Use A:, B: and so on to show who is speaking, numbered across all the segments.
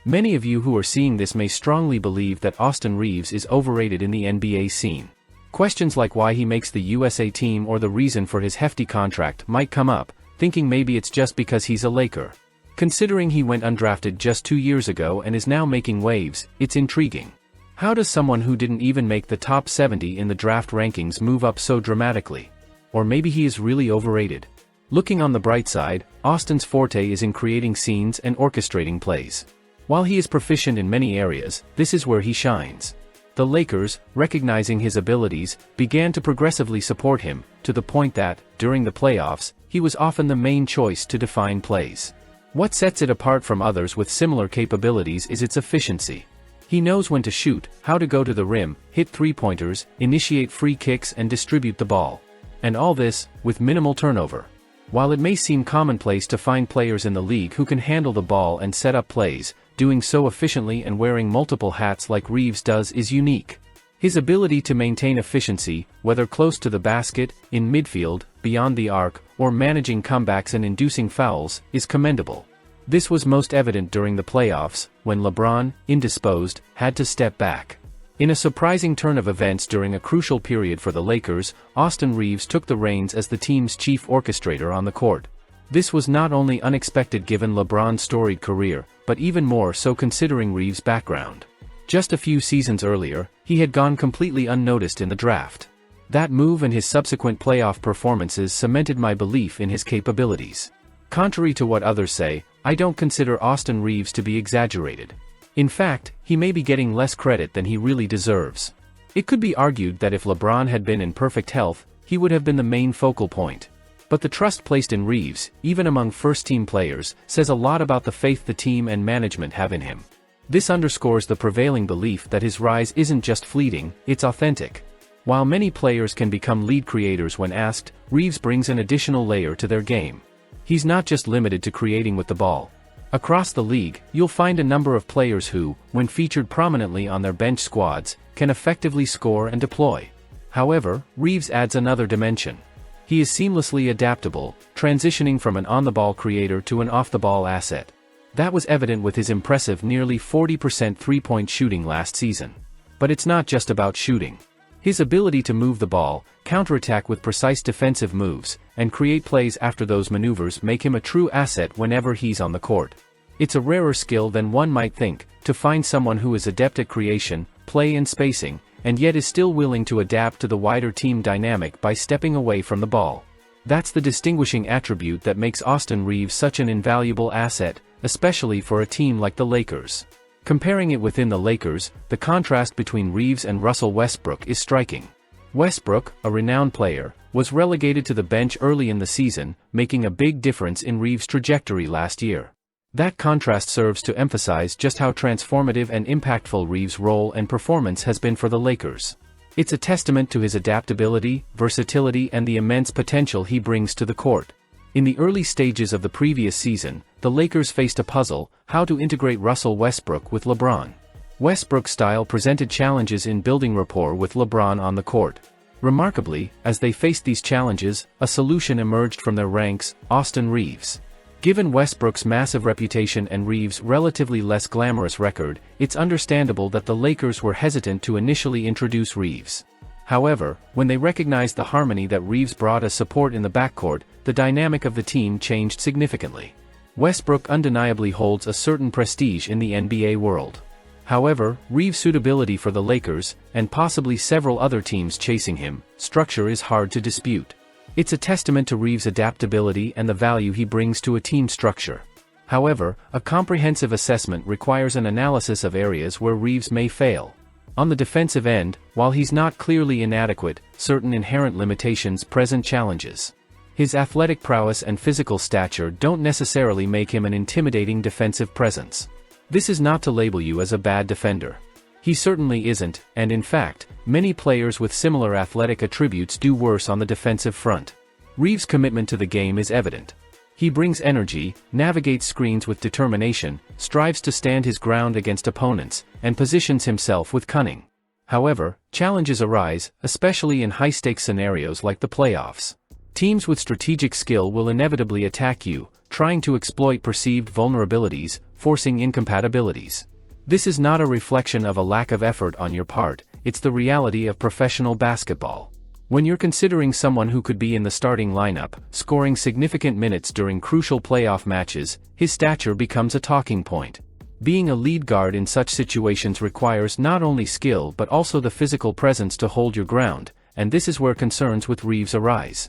A: Many of you who are seeing this may strongly believe that Austin Reaves is overrated in the NBA scene. Questions like why he makes the USA team or the reason for his hefty contract might come up, thinking maybe it's just because he's a Laker. Considering he went undrafted just 2 years ago and is now making waves, it's intriguing. How does someone who didn't even make the top 70 in the draft rankings move up so dramatically? Or maybe he is really overrated. Looking on the bright side, Austin's forte is in creating scenes and orchestrating plays. While he is proficient in many areas, this is where he shines. The Lakers, recognizing his abilities, began to progressively support him, to the point that, during the playoffs, he was often the main choice to define plays. What sets it apart from others with similar capabilities is its efficiency. He knows when to shoot, how to go to the rim, hit three-pointers, initiate free kicks and distribute the ball. And all this, with minimal turnover. While it may seem commonplace to find players in the league who can handle the ball and set up plays, doing so efficiently and wearing multiple hats like Reaves does is unique. His ability to maintain efficiency, whether close to the basket, in midfield, beyond the arc, or managing comebacks and inducing fouls, is commendable. This was most evident during the playoffs, when LeBron, indisposed, had to step back. In a surprising turn of events during a crucial period for the Lakers, Austin Reaves took the reins as the team's chief orchestrator on the court. This was not only unexpected given LeBron's storied career, but even more so considering Reaves' background. Just a few seasons earlier, he had gone completely unnoticed in the draft. That move and his subsequent playoff performances cemented my belief in his capabilities. Contrary to what others say, I don't consider Austin Reaves to be exaggerated. In fact, he may be getting less credit than he really deserves. It could be argued that if LeBron had been in perfect health, he would have been the main focal point. But the trust placed in Reaves, even among first-team players, says a lot about the faith the team and management have in him. This underscores the prevailing belief that his rise isn't just fleeting, it's authentic. While many players can become lead creators when asked, Reaves brings an additional layer to their game. He's not just limited to creating with the ball. Across the league, you'll find a number of players who, when featured prominently on their bench squads, can effectively score and deploy. However, Reaves adds another dimension. He is seamlessly adaptable, transitioning from an on-the-ball creator to an off-the-ball asset. That was evident with his impressive nearly 40% three-point shooting last season. But it's not just about shooting. His ability to move the ball, counterattack with precise defensive moves, and create plays after those maneuvers make him a true asset whenever he's on the court. It's a rarer skill than one might think, to find someone who is adept at creation, play and spacing, and yet is still willing to adapt to the wider team dynamic by stepping away from the ball. That's the distinguishing attribute that makes Austin Reaves such an invaluable asset, especially for a team like the Lakers. Comparing it within the Lakers, the contrast between Reaves and Russell Westbrook is striking. Westbrook, a renowned player, was relegated to the bench early in the season, making a big difference in Reaves' trajectory last year. That contrast serves to emphasize just how transformative and impactful Reaves' role and performance has been for the Lakers. It's a testament to his adaptability, versatility and the immense potential he brings to the court. In the early stages of the previous season, the Lakers faced a puzzle: how to integrate Russell Westbrook with LeBron. Westbrook's style presented challenges in building rapport with LeBron on the court. Remarkably, as they faced these challenges, a solution emerged from their ranks: Austin Reaves. Given Westbrook's massive reputation and Reaves' relatively less glamorous record, it's understandable that the Lakers were hesitant to initially introduce Reaves. However, when they recognized the harmony that Reaves brought as support in the backcourt, the dynamic of the team changed significantly. Westbrook undeniably holds a certain prestige in the NBA world. However, Reaves' suitability for the Lakers, and possibly several other teams chasing him, structure is hard to dispute. It's a testament to Reaves' adaptability and the value he brings to a team structure. However, a comprehensive assessment requires an analysis of areas where Reaves may fail. On the defensive end, while he's not clearly inadequate, certain inherent limitations present challenges. His athletic prowess and physical stature don't necessarily make him an intimidating defensive presence. This is not to label you as a bad defender. He certainly isn't, and in fact, many players with similar athletic attributes do worse on the defensive front. Reaves' commitment to the game is evident. He brings energy, navigates screens with determination, strives to stand his ground against opponents, and positions himself with cunning. However, challenges arise, especially in high-stakes scenarios like the playoffs. Teams with strategic skill will inevitably attack you, trying to exploit perceived vulnerabilities, forcing incompatibilities. This is not a reflection of a lack of effort on your part, it's the reality of professional basketball. When you're considering someone who could be in the starting lineup, scoring significant minutes during crucial playoff matches, his stature becomes a talking point. Being a lead guard in such situations requires not only skill but also the physical presence to hold your ground, and this is where concerns with Reaves arise.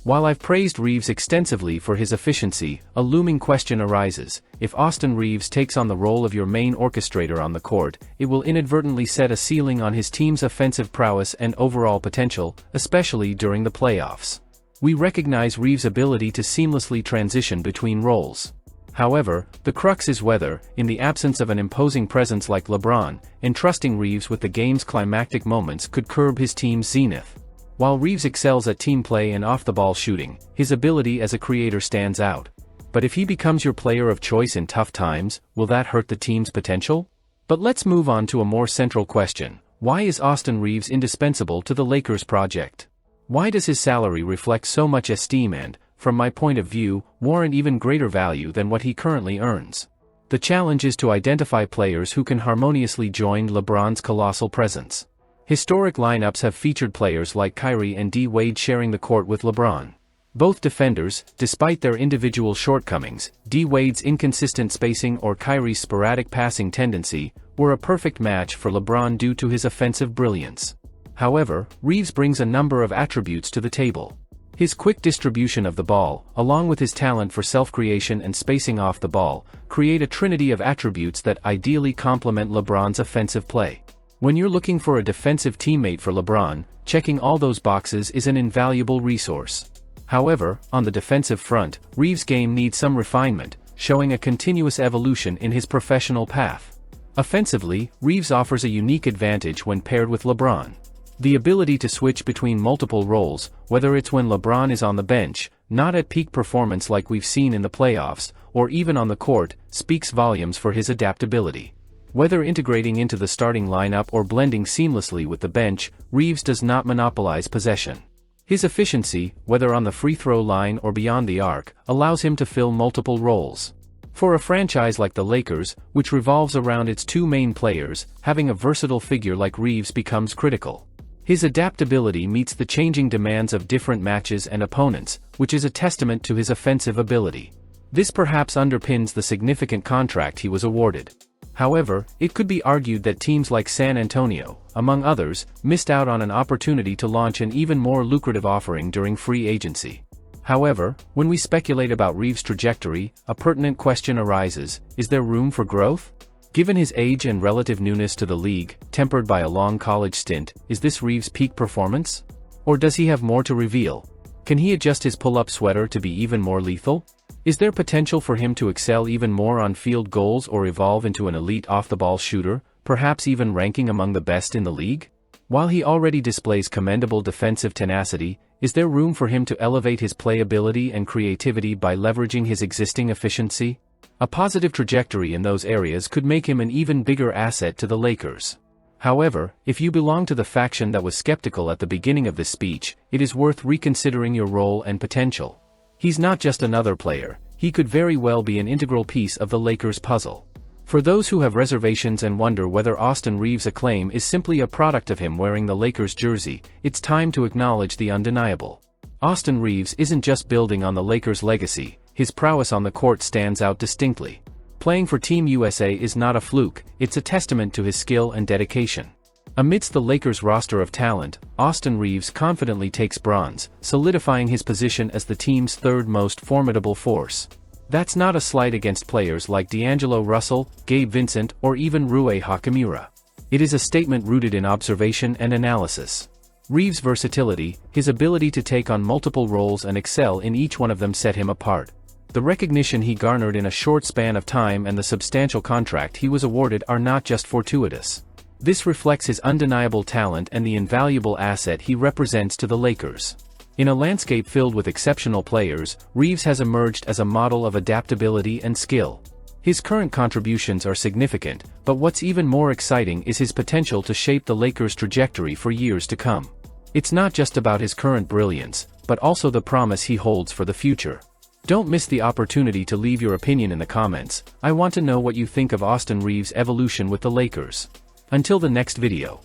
A: While I've praised Reaves extensively for his efficiency, a looming question arises: if Austin Reaves takes on the role of your main orchestrator on the court, it will inadvertently set a ceiling on his team's offensive prowess and overall potential, especially during the playoffs. We recognize Reaves' ability to seamlessly transition between roles. However, the crux is whether, in the absence of an imposing presence like LeBron, entrusting Reaves with the game's climactic moments could curb his team's zenith. While Reaves excels at team play and off-the-ball shooting, his ability as a creator stands out. But if he becomes your player of choice in tough times, will that hurt the team's potential? But let's move on to a more central question: why is Austin Reaves indispensable to the Lakers project? Why does his salary reflect so much esteem and, from my point of view, warrant even greater value than what he currently earns? The challenge is to identify players who can harmoniously join LeBron's colossal presence. Historic lineups have featured players like Kyrie and D. Wade sharing the court with LeBron. Both defenders, despite their individual shortcomings, D. Wade's inconsistent spacing or Kyrie's sporadic passing tendency, were a perfect match for LeBron due to his offensive brilliance. However, Reaves brings a number of attributes to the table. His quick distribution of the ball, along with his talent for self-creation and spacing off the ball, create a trinity of attributes that ideally complement LeBron's offensive play. When you're looking for a defensive teammate for LeBron, checking all those boxes is an invaluable resource. However, on the defensive front, Reaves' game needs some refinement, showing a continuous evolution in his professional path. Offensively, Reaves offers a unique advantage when paired with LeBron. The ability to switch between multiple roles, whether it's when LeBron is on the bench, not at peak performance like we've seen in the playoffs, or even on the court, speaks volumes for his adaptability. Whether integrating into the starting lineup or blending seamlessly with the bench, Reaves does not monopolize possession. His efficiency, whether on the free throw line or beyond the arc, allows him to fill multiple roles. For a franchise like the Lakers, which revolves around its two main players, having a versatile figure like Reaves becomes critical. His adaptability meets the changing demands of different matches and opponents, which is a testament to his offensive ability. This perhaps underpins the significant contract he was awarded. However, it could be argued that teams like San Antonio, among others, missed out on an opportunity to launch an even more lucrative offering during free agency. However, when we speculate about Reaves' trajectory, a pertinent question arises: is there room for growth? Given his age and relative newness to the league, tempered by a long college stint, is this Reaves' peak performance? Or does he have more to reveal? Can he adjust his pull-up sweater to be even more lethal? Is there potential for him to excel even more on field goals or evolve into an elite off-the-ball shooter, perhaps even ranking among the best in the league? While he already displays commendable defensive tenacity, is there room for him to elevate his playability and creativity by leveraging his existing efficiency? A positive trajectory in those areas could make him an even bigger asset to the Lakers. However, if you belong to the faction that was skeptical at the beginning of this speech, it is worth reconsidering your role and potential. He's not just another player, he could very well be an integral piece of the Lakers' puzzle. For those who have reservations and wonder whether Austin Reaves' acclaim is simply a product of him wearing the Lakers jersey, it's time to acknowledge the undeniable. Austin Reaves isn't just building on the Lakers' legacy, his prowess on the court stands out distinctly. Playing for Team USA is not a fluke, it's a testament to his skill and dedication. Amidst the Lakers' roster of talent, Austin Reaves confidently takes bronze, solidifying his position as the team's third most formidable force. That's not a slight against players like D'Angelo Russell, Gabe Vincent, or even Rui Hachimura. It is a statement rooted in observation and analysis. Reaves' versatility, his ability to take on multiple roles and excel in each one of them set him apart. The recognition he garnered in a short span of time and the substantial contract he was awarded are not just fortuitous. This reflects his undeniable talent and the invaluable asset he represents to the Lakers. In a landscape filled with exceptional players, Reaves has emerged as a model of adaptability and skill. His current contributions are significant, but what's even more exciting is his potential to shape the Lakers' trajectory for years to come. It's not just about his current brilliance, but also the promise he holds for the future. Don't miss the opportunity to leave your opinion in the comments. I want to know what you think of Austin Reaves' evolution with the Lakers. Until the next video.